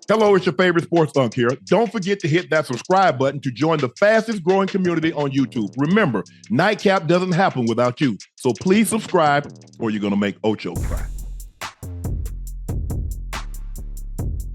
Hello, it's your favorite sports Unc here. Don't forget to hit that subscribe button to join the fastest growing community on YouTube. Remember, Nightcap doesn't happen without you. So please subscribe or you're going to make Ocho cry.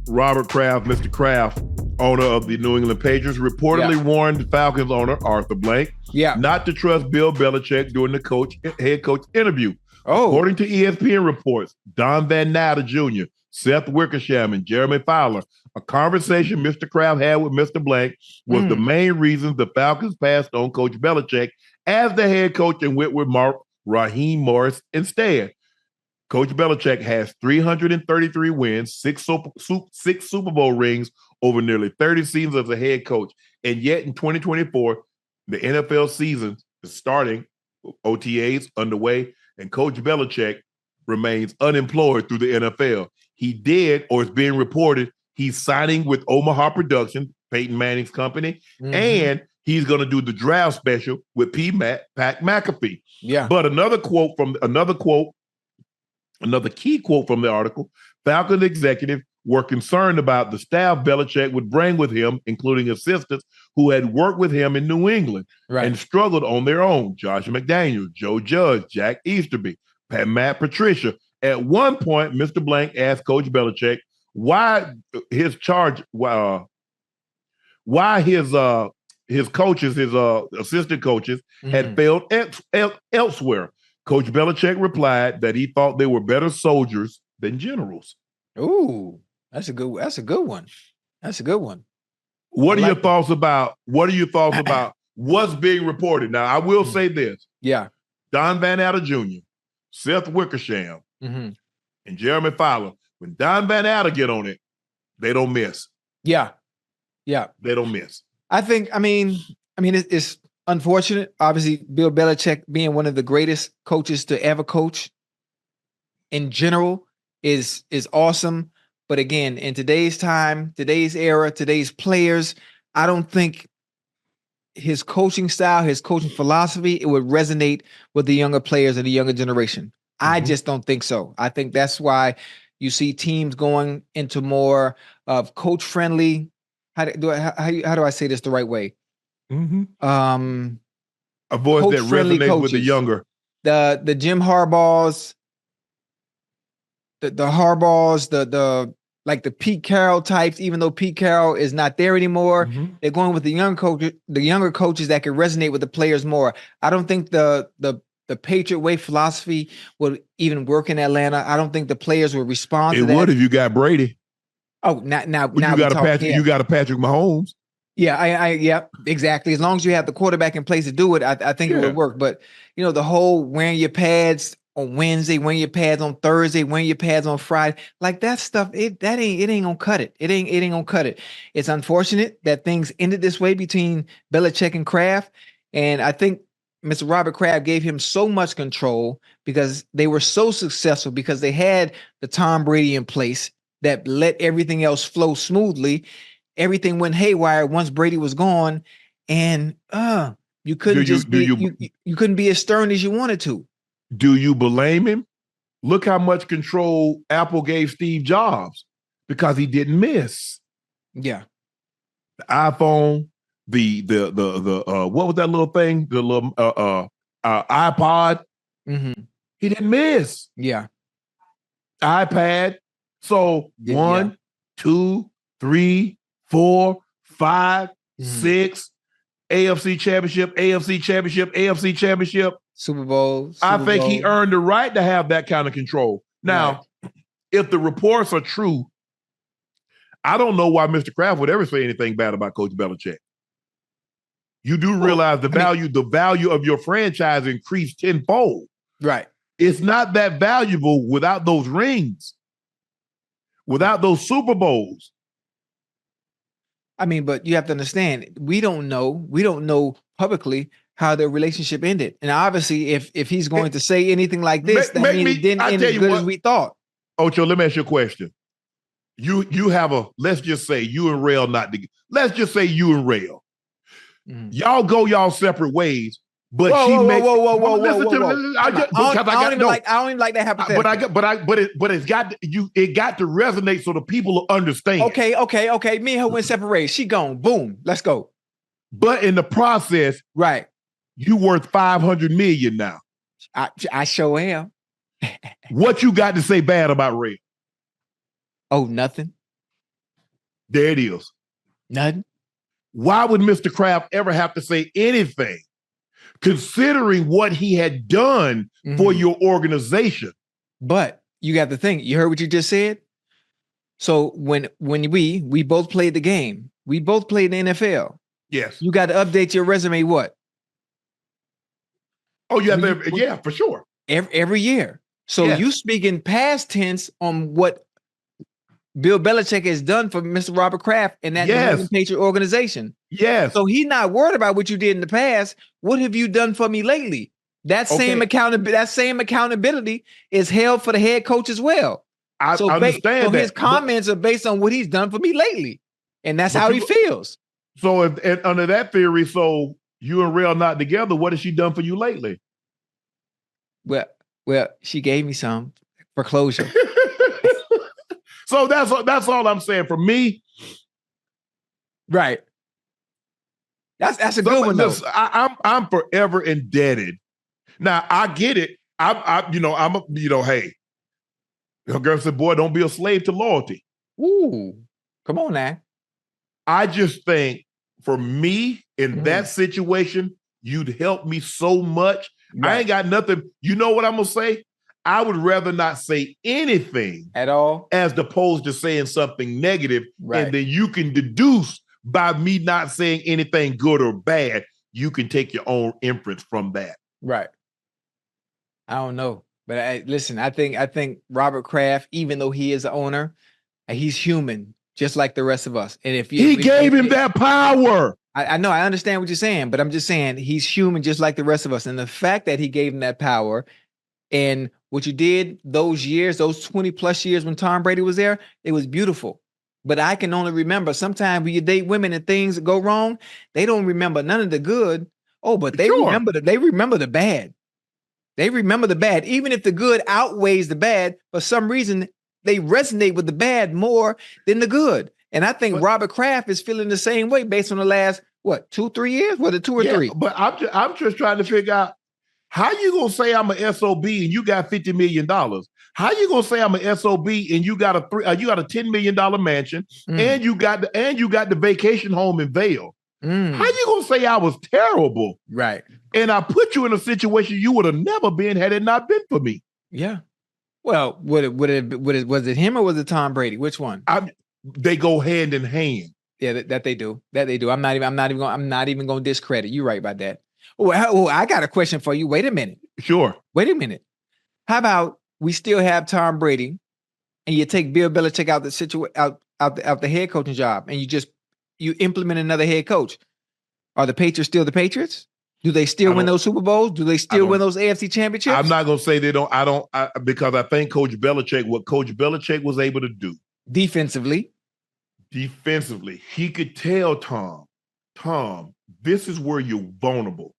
Robert Kraft, Mr. Kraft, owner of the New England Patriots, reportedly warned Falcons owner Arthur Blank not to trust Bill Belichick during the head coach interview. According to ESPN reports, Don Van Natta Jr., Seth Wickersham, and Jeremy Fowler, a conversation Mr. Kraft had with Mr. Blank was the main reason the Falcons passed on Coach Belichick as the head coach and went with Raheem Morris instead. Coach Belichick has 333 wins, six Super Bowl rings over nearly 30 seasons as a head coach. And yet in 2024, the NFL season is starting, OTAs underway, and Coach Belichick remains unemployed through the NFL. He did, or it's being reported, he's signing with Omaha Productions, Peyton Manning's company, and he's going to do the draft special with Pat McAfee. Yeah. But another key quote from the article, Falcons executive were concerned about the staff Belichick would bring with him, including assistants who had worked with him in New England and struggled on their own. Josh McDaniels, Joe Judge, Jack Easterby, Matt Patricia. At one point, Mr. Blank asked Coach Belichick why his assistant coaches had failed elsewhere. Coach Belichick replied that he thought they were better soldiers than generals. Ooh, that's a good one. That's a good one. What are your thoughts about what's being reported? Now, I will say this. Yeah. Don Van Natta Jr., Seth Wickersham, and Jeremy Fowler. When Don Van Natta get on it, they don't miss. Yeah. Yeah. They don't miss. I mean, it's unfortunate. Obviously, Bill Belichick being one of the greatest coaches to ever coach in general is awesome. But again, in today's time, today's era, today's players, I don't think his coaching style, his coaching philosophy, it would resonate with the younger players and the younger generation. I just don't think so. I think that's why you see teams going into more of coach-friendly. How do I say this the right way? A voice that resonates coaches with the younger. The Jim Harbaughs, the Harbaughs, the like the Pete Carroll types, even though Pete Carroll is not there anymore, they're going with the younger coaches that can resonate with the players more. I don't think the Patriot way philosophy would even work in Atlanta. I don't think the players would respond to that. It would if you got Brady. Oh, now you got a Patrick Mahomes. Yeah, yeah, exactly. As long as you have the quarterback in place to do it, I think it would work. But the whole wearing your pads on Wednesday, wearing your pads on Thursday, wearing your pads on Friday, like that stuff, it ain't gonna cut it. It ain't gonna cut it. It's unfortunate that things ended this way between Belichick and Kraft, and I think Mr. Robert Kraft gave him so much control because they were so successful because they had the Tom Brady in place that let everything else flow smoothly. Everything went haywire once Brady was gone, and you couldn't you couldn't be as stern as you wanted to. Do you blame him? Look how much control Apple gave Steve Jobs because he didn't miss. Yeah, the iPhone, the what was that little thing? The little iPod. He didn't miss. Yeah, iPad. So 1, 2, 3, 4, 5, 6, AFC Championship, Super Bowl. I think he earned the right to have that kind of control. Now, if the reports are true, I don't know why Mr. Kraft would ever say anything bad about Coach Belichick. You do realize the value of your franchise increased tenfold. Right. It's not that valuable without those rings, without those Super Bowls. I mean, but you have to understand, we don't know publicly how their relationship ended. And obviously, if he's going to say anything like this, that means it didn't end as good as we thought. Ocho, let me ask you a question. You have let's just say you and Rail let's just say you and Rail. Y'all go y'all separate ways. But listen to me. I don't even like that hypothetical. But it got to resonate so the people will understand. Okay. Me and her went separated. She gone. Boom. Let's go. But in the process, right, you worth $500 million now. I sure am. What you got to say bad about Ray? Oh, nothing. There it is. Nothing. Why would Mr. Kraft ever have to say anything, considering what he had done for your organization? But you got to think. You heard what you just said. So when we both played the game, we both played in the NFL. Yes. You got to update your resume. What? Oh, you have to. Yeah, for sure. Every year. So you speak in past tense on what Bill Belichick has done for Mr. Robert Kraft and that England Patriots organization. Yes. So he's not worried about what you did in the past. What have you done for me lately? That same accountability is held for the head coach as well. I understand that. His comments are based on what he's done for me lately. And that's how he feels. So if under that theory, so you and Rail not together, what has she done for you lately? Well, she gave me some for closure. So that's all I'm saying. For me, right. That's a good one. Listen, I'm forever indebted. Now I get it. Hey, her girl said, "Boy, don't be a slave to loyalty." Ooh, come on now. I just think for me in that situation, you'd help me so much. Right. I ain't got nothing. You know what I'm gonna say? I would rather not say anything at all, as opposed to saying something negative, and then you can deduce by me not saying anything good or bad. You can take your own inference from that. Right. I don't know, but listen. I think Robert Kraft, even though he is the owner, he's human, just like the rest of us. And if he gave him that power. I know, I understand what you're saying, but I'm just saying he's human just like the rest of us. And the fact that he gave him that power and what you did those years, those 20 plus years when Tom Brady was there, it was beautiful. But I can only remember sometimes when you date women and things go wrong, they don't remember none of the good. Oh, but they remember the bad. They remember the bad. Even if the good outweighs the bad, for some reason, they resonate with the bad more than the good. And I think Robert Kraft is feeling the same way based on the last, 2-3 years? Was it 2 or 3? But I'm just trying to figure out how you gonna say I'm an SOB and you got $50 million? How you gonna say I'm an SOB and you got a $10 million mansion and you got the vacation home in Vail? How you gonna say I was terrible? Right. And I put you in a situation you would have never been had it not been for me. Yeah. Well, was it him or was it Tom Brady? Which one? They go hand in hand. Yeah, that they do. That they do. I'm not even going to discredit. You're right about that. Oh, I got a question for you. Wait a minute. Sure. Wait a minute. How about we still have Tom Brady, and you take Bill Belichick out the head coaching job, and you implement another head coach? Are the Patriots still the Patriots? Do they still win those Super Bowls? Do they still win those AFC championships? I'm not going to say they don't. Because I think what Coach Belichick was able to do defensively, he could tell Tom, this is where you're vulnerable.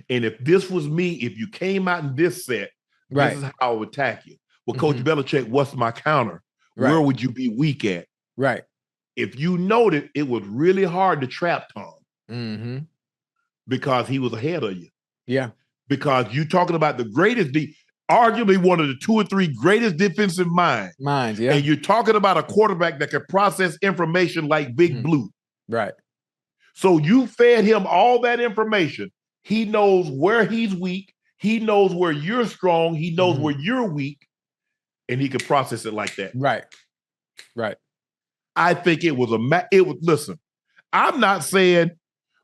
And if this was me, if you came out in this set, this is how I would attack you. Well, Coach Belichick, what's my counter? Right. Where would you be weak at? Right. If you noted, it was really hard to trap Tom because he was ahead of you. Yeah. Because you talking about the greatest, arguably one of the 2 or 3 greatest defensive minds. Yeah. And you're talking about a quarterback that can process information like Big Blue. Right. So you fed him all that information. He knows where he's weak. He knows where you're strong. He knows where you're weak. And he can process it like that. Right. Right. I think it was listen, I'm not saying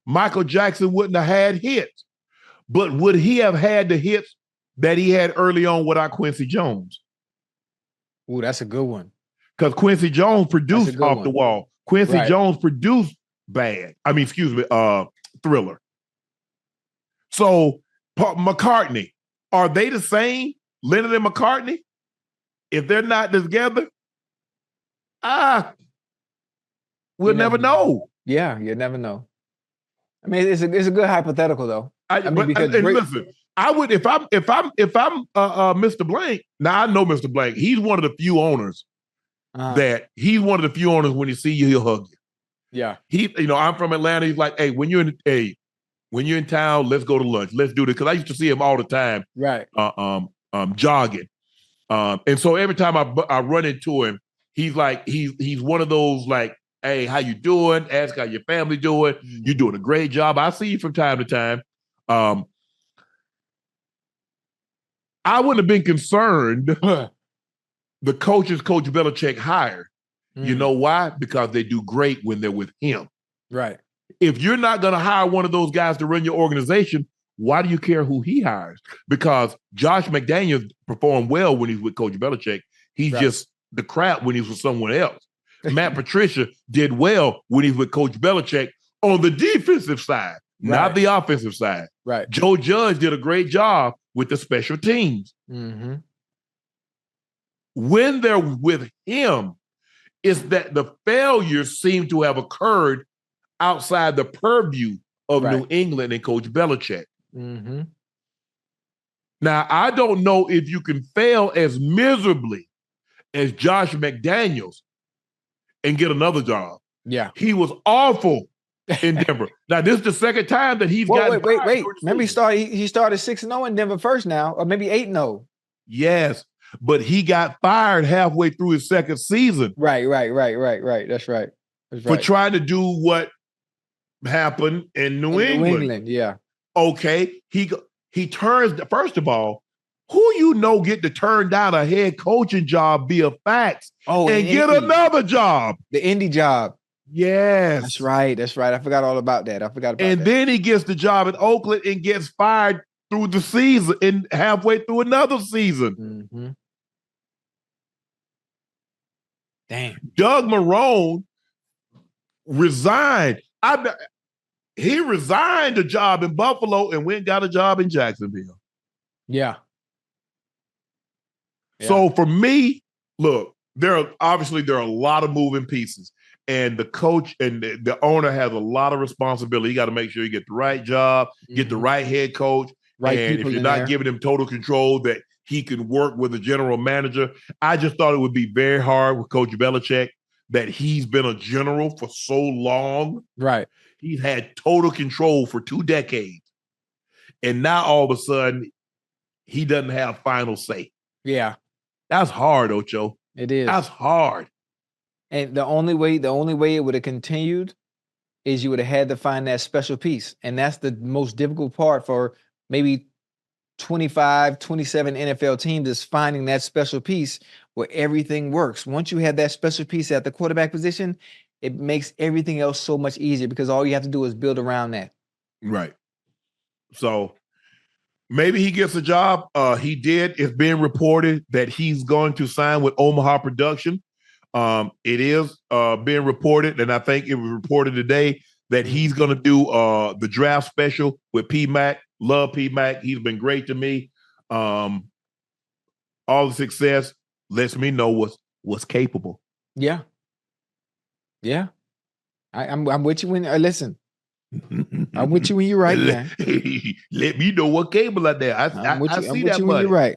Michael Jackson wouldn't have had hits, but would he have had the hits that he had early on without Quincy Jones? Ooh, that's a good one. Because Quincy Jones produced Off the Wall. Quincy Jones produced Thriller. So McCartney, are they the same? Leonard and McCartney? If they're not together, we'll never know. Yeah, you never know. I mean, it's a good hypothetical though. Listen, I would if I'm Mr. Blank. Now I know Mr. Blank. He's one of the few owners that when he see you, he'll hug you. Yeah. I'm from Atlanta. He's like, hey, when you're in town, let's go to lunch. Let's do this. Because I used to see him all the time. Right. Jogging. And so every time I run into him, he's like, he's one of those like, hey, how you doing? Ask how your family doing. You're doing a great job. I see you from time to time. I wouldn't have been concerned the coaches Coach Belichick hired. You know why? Because they do great when they're with him. Right. If you're not going to hire one of those guys to run your organization, why do you care who he hires? Because Josh McDaniels performed well when he's with Coach Belichick. He's just the crap when he's with someone else. Matt Patricia did well when he's with Coach Belichick on the defensive side, not the offensive side. Right. Joe Judge did a great job with the special teams. Mm-hmm. When they're with him, it's that the failures seem to have occurred outside the purview of New England and Coach Belichick. Mm-hmm. Now, I don't know if you can fail as miserably as Josh McDaniels and get another job. Yeah. He was awful in Denver. Now, this is the second time that he's got. Wait. Remember, he started 6-0 in Denver first now, or maybe 8-0. Yes, but he got fired halfway through his second season. Right. That's right. For trying to do what happened in New England. Yeah. Okay, he turns. First of all, who get to turn down a head coaching job via fax and get another job? The Indy job. Yes. That's right. I forgot all about that. And then he gets the job in Oakland and gets fired through the season and halfway through another season. Mm-hmm. Damn. Doug Marrone resigned. He resigned a job in Buffalo and went and got a job in Jacksonville. Yeah. So for me, look, there are a lot of moving pieces. And the coach and the owner has a lot of responsibility. You got to make sure you get the right job, get the right head coach. Right. And if you're not giving him total control, that he can work with a general manager. I just thought it would be very hard with Coach Belichick that he's been a general for so long. Right. He's had total control for 2 decades. And now all of a sudden, he doesn't have final say. Yeah. That's hard, Ocho. It is. That's hard. And the only way it would have continued is you would have had to find that special piece. And that's the most difficult part for maybe 25, 27 NFL teams, is finding that special piece where everything works. Once you have that special piece at the quarterback position, it makes everything else so much easier because all you have to do is build around that. Right. So maybe he gets a job. He did. It's being reported that he's going to sign with Omaha Production. It is being reported, and I think it was reported today that he's going to do the draft special with P-Mac. Love P-Mac. He's been great to me. All the success lets me know what's capable. Yeah. Yeah. I'm with you when listen. I'm with you when you're right, man. Let me know what cable out there. I see that. When you're right.